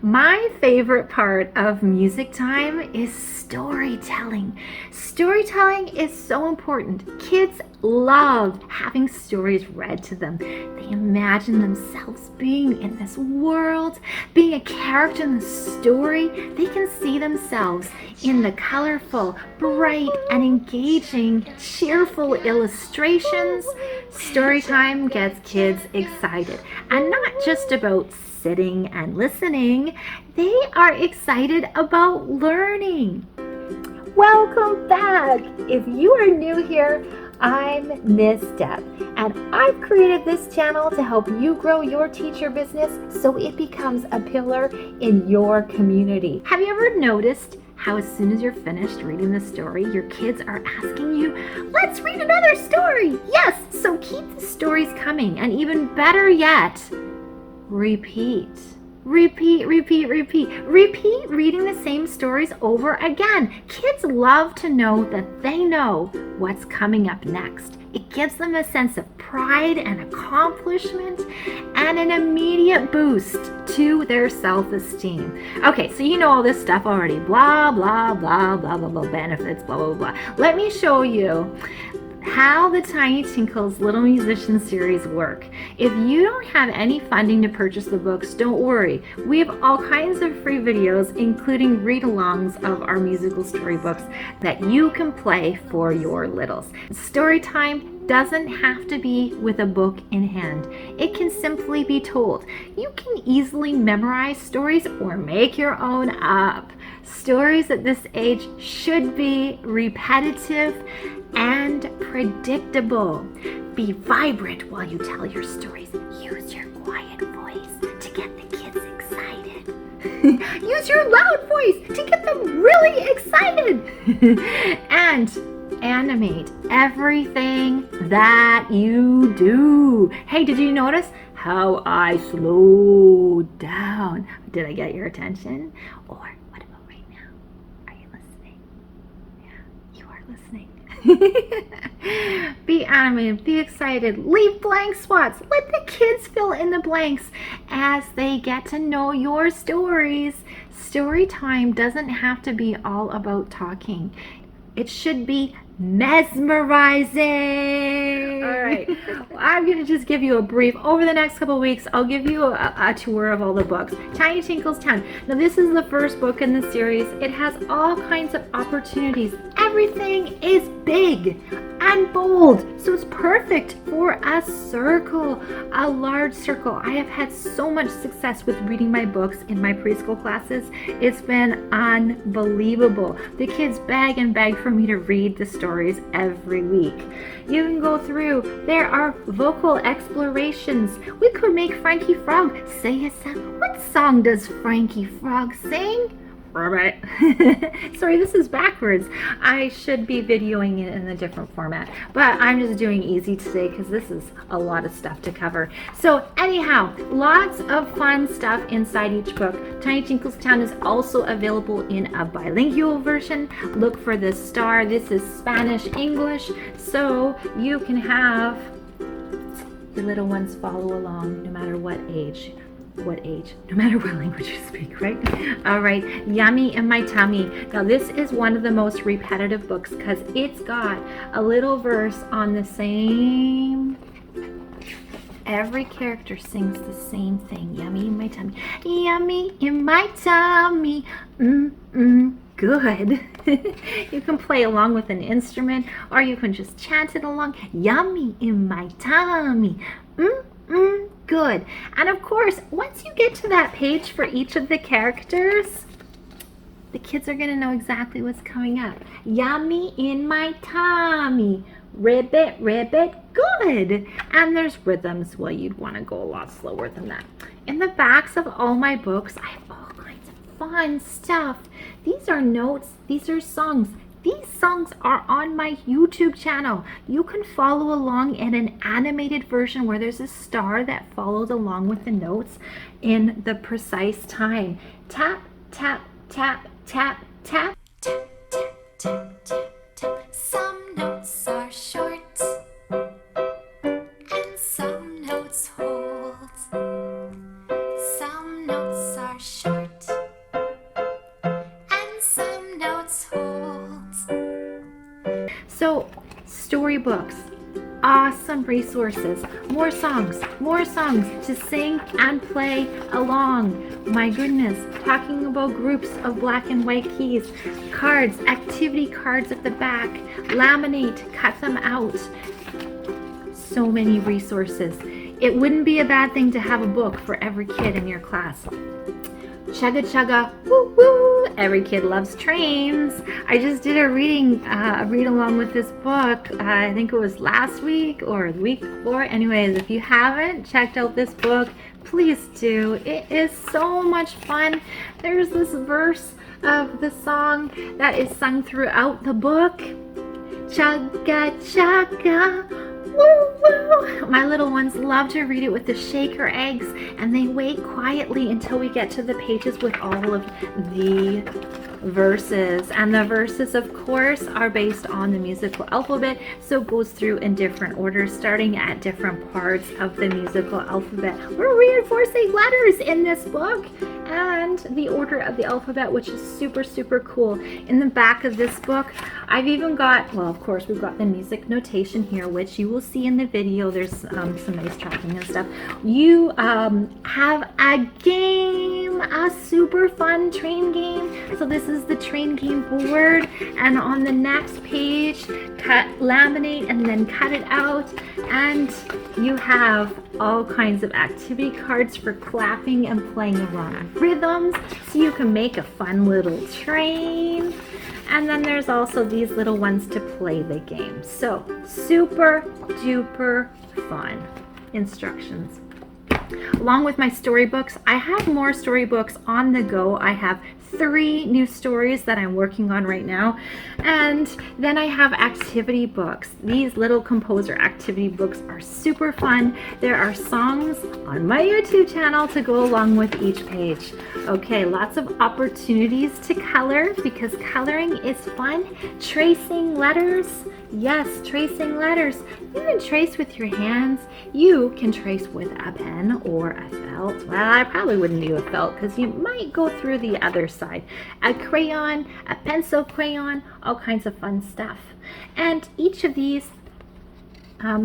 My favorite part of music time is storytelling. Storytelling is so important. Kids love having stories read to them. They imagine themselves being in this world, being a character in the story. They can see themselves in the colorful, bright, and engaging, cheerful illustrations. Storytime gets kids excited, and not just about sitting and listening. They are excited about learning. Welcome back. If you are new here, I'm Miss Deb, and I've created this channel to help you grow your teacher business so it becomes a pillar in your community. Have you ever noticed how as soon as you're finished reading the story, your kids are asking you, let's read another story? Yes, so keep the stories coming, and even better yet, repeat. Repeat reading the same stories over again. Kids love to know that they know what's coming up next. It gives them a sense of pride and accomplishment and an immediate boost to their self-esteem. Okay, so you know all this stuff already. Blah, blah, blah, blah, blah, blah, benefits, blah, blah, blah. Let me show you how the Tiny Tinkles Little Musician series work. If you don't have any funding to purchase the books, don't worry. We have all kinds of free videos, including read-alongs of our musical storybooks that you can play for your littles. Story time doesn't have to be with a book in hand. It can simply be told. You can easily memorize stories or make your own up. Stories at this age should be repetitive and predictable. Be vibrant while you tell your stories. Use your quiet voice to get the kids excited. Use your loud voice to get them really excited. And animate everything that you do. Hey, did you notice how I slowed down? Did I get your attention? Or what about right now? Are you listening? Yeah, you are listening. Be animated, be excited, leave blank spots. Let the kids fill in the blanks as they get to know your stories. Story time doesn't have to be all about talking. It should be mesmerizing. All right, I'm going to just give you a brief. Over the next couple of weeks, I'll give you a tour of all the books. Tiny Tinkles Town. Now, this is the first book in the series. It has all kinds of opportunities. Everything is big and bold, so it's perfect for a circle, a large circle. I have had so much success with reading my books in my preschool classes. It's been unbelievable. The kids beg and beg for me to read the stories every week. You can go through. There are vocal explorations. We could make Frankie Frog say a song. What song does Frankie Frog sing? Right. Sorry, this is backwards. I should be videoing it in a different format, but I'm just doing easy today because this is a lot of stuff to cover. So anyhow, lots of fun stuff inside each book. Tiny Tinkles Town is also available in a bilingual version. Look for the star. This is Spanish English, so you can have your little ones follow along no matter what age, no matter what language you speak, right? All right, Yummy in My Tummy. Now this is one of the most repetitive books because it's got a little verse on the same. Every character sings the same thing. Yummy in my tummy. Yummy in my tummy. Good. You can play along with an instrument or you can just chant it along. Yummy in my tummy. Good. And of course, once you get to that page for each of the characters, the kids are going to know exactly what's coming up. Yummy in my tummy. Ribbit, ribbit, good. And there's rhythms. Well, you'd want to go a lot slower than that. In the backs of all my books, I have all kinds of fun stuff. These are notes. These are songs. These songs are on my YouTube channel. You can follow along in an animated version where there's a star that follows along with the notes in the precise time. Tap, tap, tap, tap, tap. Tap, tap, tap, tap, tap. Some notes are short and some notes hold. Some notes are short storybooks, awesome resources, more songs to sing and play along. My goodness, talking about groups of black and white keys, cards, activity cards at the back, laminate, cut them out. So many resources. It wouldn't be a bad thing to have a book for every kid in your class. Chugga chugga, woo woo! Every kid loves trains. I just did a read along with this book. I think it was last week or the week before. Anyways, if you haven't checked out this book, please do. It is so much fun. There's this verse of the song that is sung throughout the book. Chugga chugga, woo woo! My little ones love to read it with the shaker eggs, and they wait quietly until we get to the pages with all of the verses. And the verses, of course, are based on the musical alphabet, so it goes through in different orders, starting at different parts of the musical alphabet. We're reinforcing letters in this book and the order of the alphabet, which is super, super cool. In the back of this book, I've even got, well, of course, we've got the music notation here, which you will see in the video. There's some nice tracking and stuff. You have a game, a super fun train game. So this is the train game board, and on the next page, laminate and then cut it out, and you have all kinds of activity cards for clapping and playing along rhythms, so you can make a fun little train. And then there's also these little ones to play the game. So super duper fun. Instructions. Along with my storybooks, I have more storybooks on the go. I have 3 new stories that I'm working on right now. And then I have activity books. These little composer activity books are super fun. There are songs on my YouTube channel to go along with each page. Okay, lots of opportunities to color because coloring is fun. Tracing letters. Yes, tracing letters. You can trace with your hands. You can trace with a pen or a felt. Well, I probably wouldn't do a felt because you might go through the other side. A crayon, a pencil crayon, all kinds of fun stuff. And each of these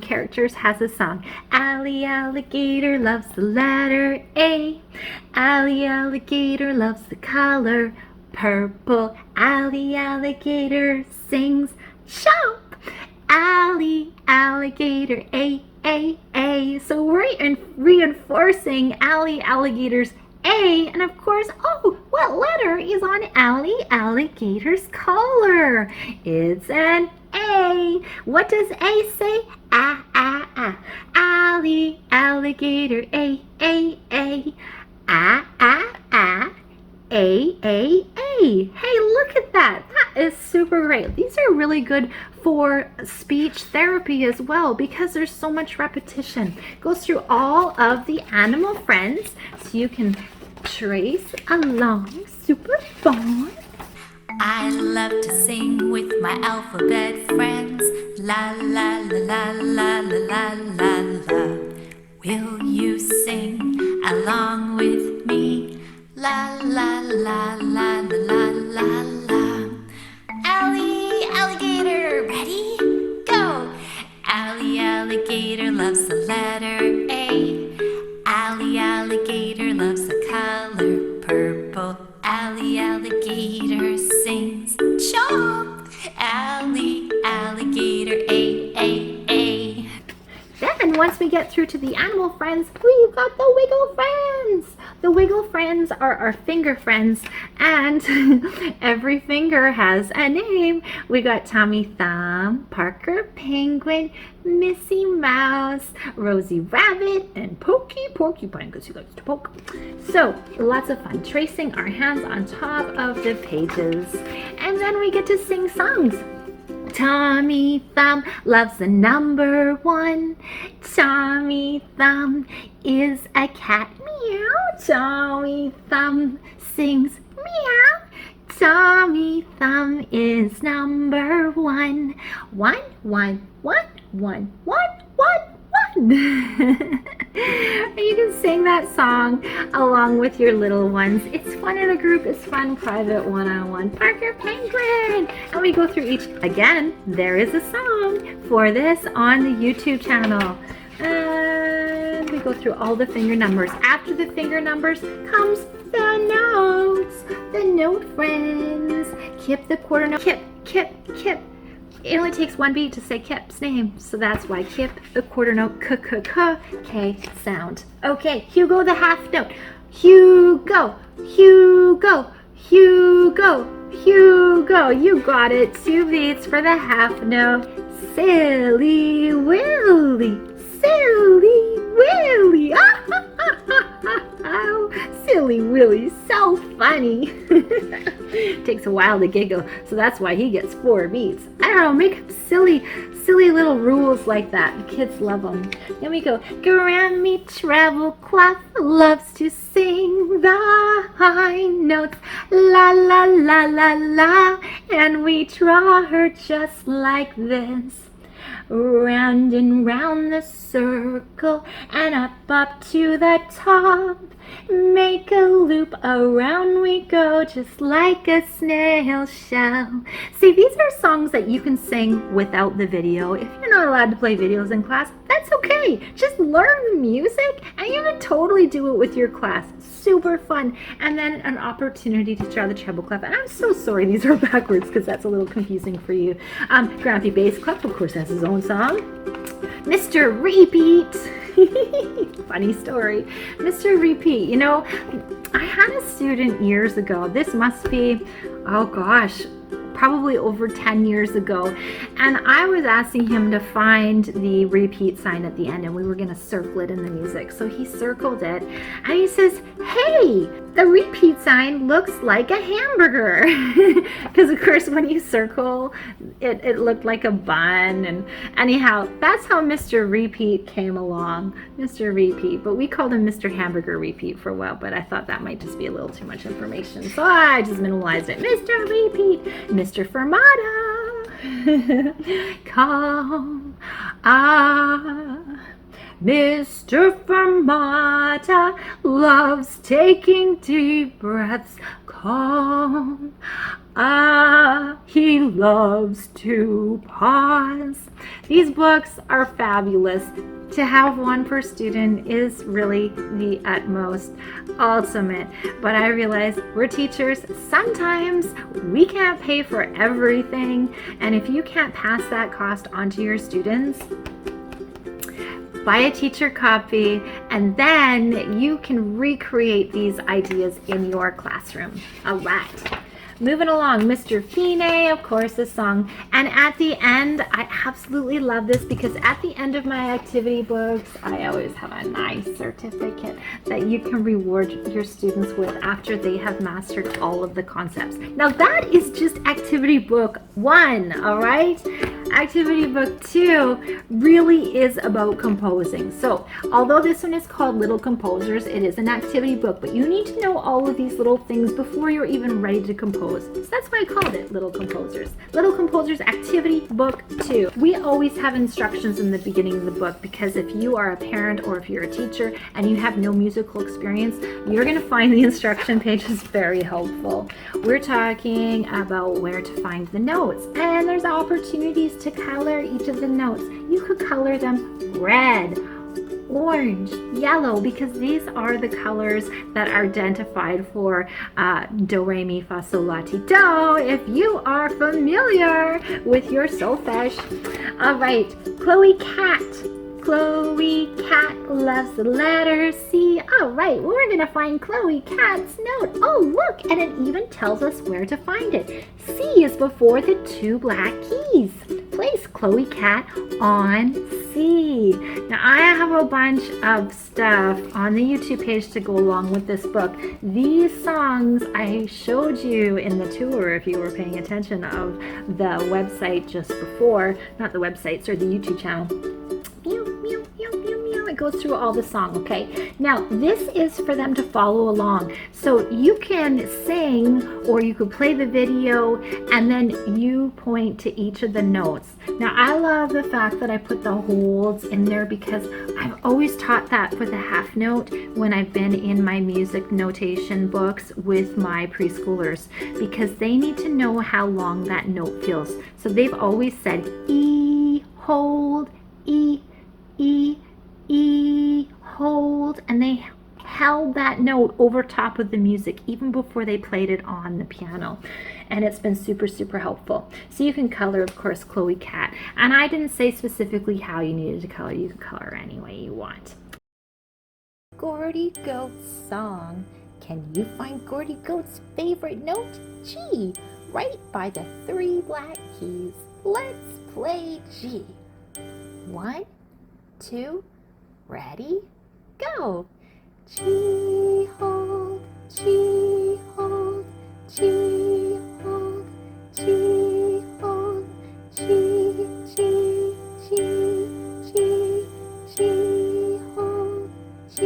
characters has a song. Ally Alligator loves the letter A. Ally Alligator loves the color purple. Ally Alligator sings chomp. Ally Alligator A, A, A. So we're reinforcing Ally Alligator's A, and of course, oh, what letter is on Ally Alligator's collar? It's an A. What does A say? Ah, ah, ah. Ally Alligator A, A, A. Ah, ah, ah. A, A, A. Hey, look at that. That is super great. These are really good for speech therapy as well because there's so much repetition. It goes through all of the animal friends so you can trace along. Super fun. I love to sing with my alphabet friends. La la la la la la la la. Will you sing along with me? La la la la la la la. Ally Alligator, ready? Go! Ally Alligator loves the letter A. Ally Alligator loves the color purple. Ally Alligator sings chomp. Ally Alligator A, A, A. Then once we get through to the animal friends, we've got the wiggle friends. The wiggle friends are our finger friends, and every finger has a name. We got Tommy Thumb, Parker Penguin, Missy Mouse, Rosie Rabbit, and Pokey Porcupine because he likes to poke. So lots of fun tracing our hands on top of the pages. And then we get to sing songs. Tommy Thumb loves the number 1. Tommy Thumb is a cat. Meow. Tommy Thumb sings meow. Tommy Thumb is number 1. 1, 1, 1, 1, 1, 1, 1. fun. You can sing that song along with your little ones. It's fun in a group, it's fun private one-on-one. Parker Penguin! And we go through each, again, there is a song for this on the YouTube channel. And we go through all the finger numbers. After the finger numbers comes the notes. The note friends. Kip the quarter note. Kip, Kip, Kip. It only takes one beat to say Kip's name, so that's why Kip, the quarter note, K sound. Okay, Hugo the half note. Hugo, Hugo, Hugo, Hugo. You got it. 2 beats for the half note. Silly Willy, Silly Willy. Oh, Silly Willy's so funny. Takes a while to giggle, so that's why he gets 4 beats. I don't know, make up silly little rules like that. The kids love them. Then we go, Grammy Treble Clef loves to sing the high notes. La la la la la, and we draw her just like this. Round and round the circle and up to the top. Make a loop, around we go, just like a snail shell. See, these are songs that you can sing without the video. If you're not allowed to play videos in class, that's okay. Just learn the music and you can totally do it with your class. Super fun. And then an opportunity to draw the treble clef. And I'm so sorry these are backwards because that's a little confusing for you. Grampy Bass Clef, of course, has his own song. Mr. Repeat. Funny story. Mr. Repeat. You know, I had a student years ago. This must be, oh gosh, probably over 10 years ago, and I was asking him to find the repeat sign at the end, and we were going to circle it in the music. So he circled it, and he says, hey, the repeat sign looks like a hamburger. Because of course when you circle, it looked like a bun. And anyhow, that's how Mr. Repeat came along. Mr. Repeat, but we called him Mr. Hamburger Repeat for a while, but I thought that might just be a little too much information, so I just minimalized it. Mr. Repeat, Mr. Fermata. Come, Mr. Fermata loves taking deep breaths. Calm, he loves to pause. These books are fabulous. To have one per student is really the utmost ultimate. But I realize we're teachers. Sometimes we can't pay for everything. And if you can't pass that cost on to your students, buy a teacher copy, and then you can recreate these ideas in your classroom. All right. Moving along, Mr. Fine, of course, this song. And at the end, I absolutely love this because at the end of my activity books, I always have a nice certificate that you can reward your students with after they have mastered all of the concepts. Now that is just activity book 1, all right? Activity book 2 really is about composing. So although this one is called Little Composers, it is an activity book, but you need to know all of these little things before you're even ready to compose. So that's why I called it Little Composers. Little Composers Activity Book 2. We always have instructions in the beginning of the book because if you are a parent or if you're a teacher and you have no musical experience, you're going to find the instruction pages very helpful. We're talking about where to find the notes, and there's opportunities to color each of the notes. You could color them red, orange, yellow, because these are the colors that are identified for do, re, mi, fa, sol, la, ti, do, if you are familiar with your solfege. All right, Chloe Cat. Chloe Cat loves the letter C. All right, we're going to find Chloe Cat's note. Oh, look, and it even tells us where to find it. C is before the 2 black keys. Place Chloe Cat on C. Now, I have a bunch of stuff on the YouTube page to go along with this book. These songs I showed you in the tour, if you were paying attention, of the website just before, not the website, sorry, the YouTube channel. goes through all the song, okay? Now, this is for them to follow along. So you can sing, or you could play the video, and then you point to each of the notes. Now, I love the fact that I put the holds in there because I've always taught that for the half note when I've been in my music notation books with my preschoolers, because they need to know how long that note feels. So they've always said E, hold, E, E, E, hold, and they held that note over top of the music even before they played it on the piano. And it's been super helpful. So you can color, of course, Chloe Cat. And I didn't say specifically how you needed to color. You can color any way you want. Gordy Goat's song. Can you find Gordy Goat's favorite note? G, right by the 3 black keys. Let's play G. 1, 2, ready, go. G, hold, G, hold, G, hold, G, hold, G, G, G, G, G, hold, G,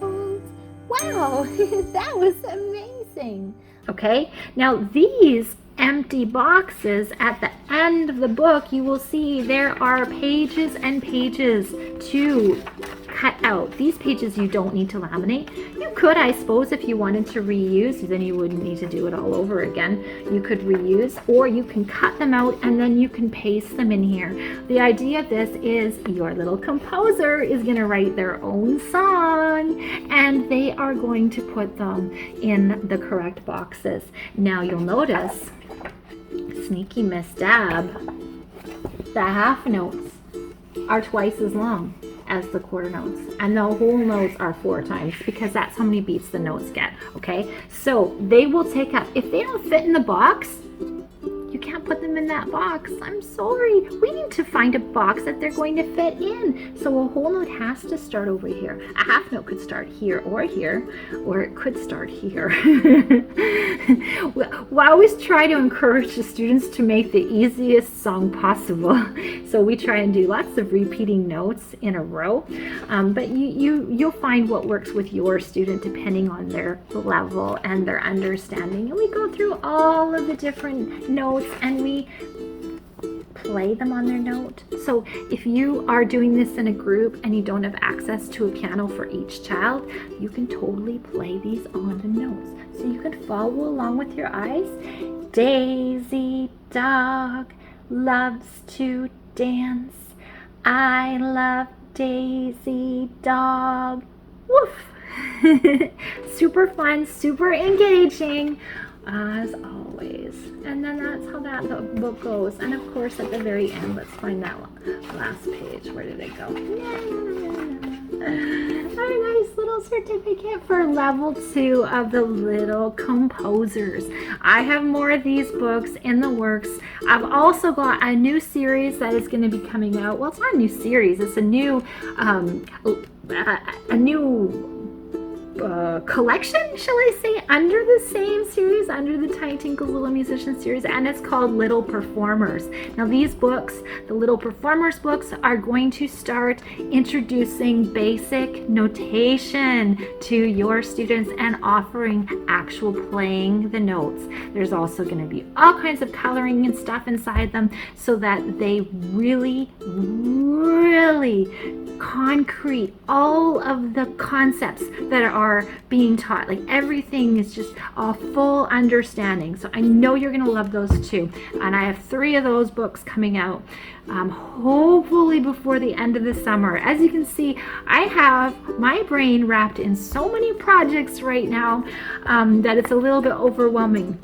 hold. Wow, that was amazing. Okay, now these empty boxes at the end of the book, you will see there are pages and pages to cut out. These pages you don't need to laminate. You could, I suppose, if you wanted to reuse, then you wouldn't need to do it all over again. You could reuse, or you can cut them out and then you can paste them in here. The idea of this is your little composer is going to write their own song and they are going to put them in the correct boxes. Now you'll notice, sneaky Miss Dab, the half notes are twice as long as the quarter notes, and the whole notes are 4 times because that's how many beats the notes get. Okay, so they will take up, if they don't fit in the box, you can't put them in that box. I'm sorry, we need to find a box that they're going to fit in. So a whole note has to start over here. A half note could start here, or it could start here. Well, I always try to encourage the students to make the easiest song possible. So we try and do lots of repeating notes in a row. But you'll find what works with your student depending on their level and their understanding. And we go through all of the different notes and we play them on their note. So if you are doing this in a group and you don't have access to a piano for each child, you can totally play these on the notes. So you can follow along with your eyes. Daisy dog loves to dance. I love Daisy dog. Woof! Super fun, super engaging, as always. And then that's how that book goes. And of course at the very end, let's find that last page. Where did it go? Our nice little certificate for level 2 of the Little Composers. I have more of these books in the works. I've also got a new series that is going to be coming out. Well, it's not a new series. It's a new collection, shall I say, under the same series, under the Tinkles Little Musician series, and it's called Little Performers. Now these books, the Little Performers books, are going to start introducing basic notation to your students and offering actual playing the notes. There's also going to be all kinds of coloring and stuff inside them so that they really concrete all of the concepts that are being taught. Like everything is just a full understanding. So I know you're going to love those too. And I have 3 of those books coming out hopefully before the end of the summer. As you can see, I have my brain wrapped in so many projects right now that it's a little bit overwhelming.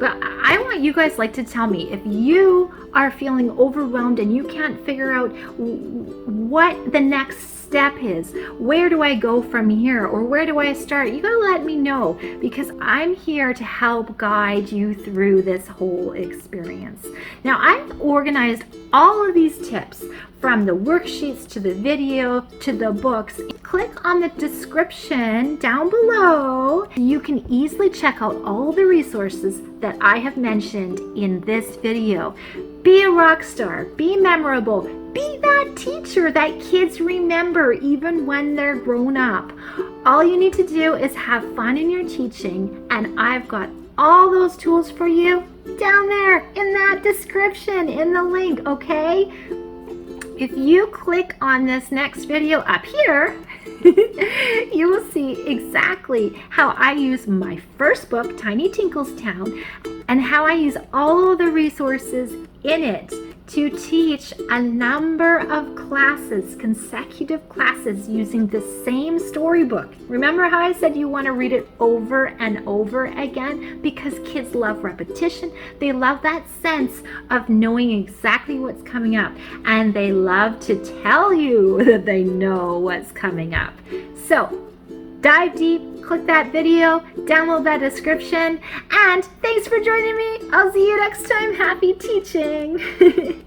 But I want you guys to tell me if you are feeling overwhelmed and you can't figure out what the next step is. Where do I go from here, or where do I start? You gotta let me know, because I'm here to help guide you through this whole experience. Now I've organized all of these tips, from the worksheets to the video to the books. Click on the description down below. You can easily check out all the resources that I have mentioned in this video. Be a rock star, be memorable, Be that teacher that kids remember even when they're grown up. All you need to do is have fun in your teaching, and I've got all those tools for you down there in that description, in the link, okay? If you click on this next video up here, you will see exactly how I use my first book, Tiny Tinkles Town, and how I use all of the resources in it to teach a number of classes, consecutive classes, using the same storybook. Remember how I said you want to read it over and over again? Because kids love repetition. They love that sense of knowing exactly what's coming up, and they love to tell you that they know what's coming up. So dive deep, click that video, download that description, and thanks for joining me. I'll see you next time. Happy teaching.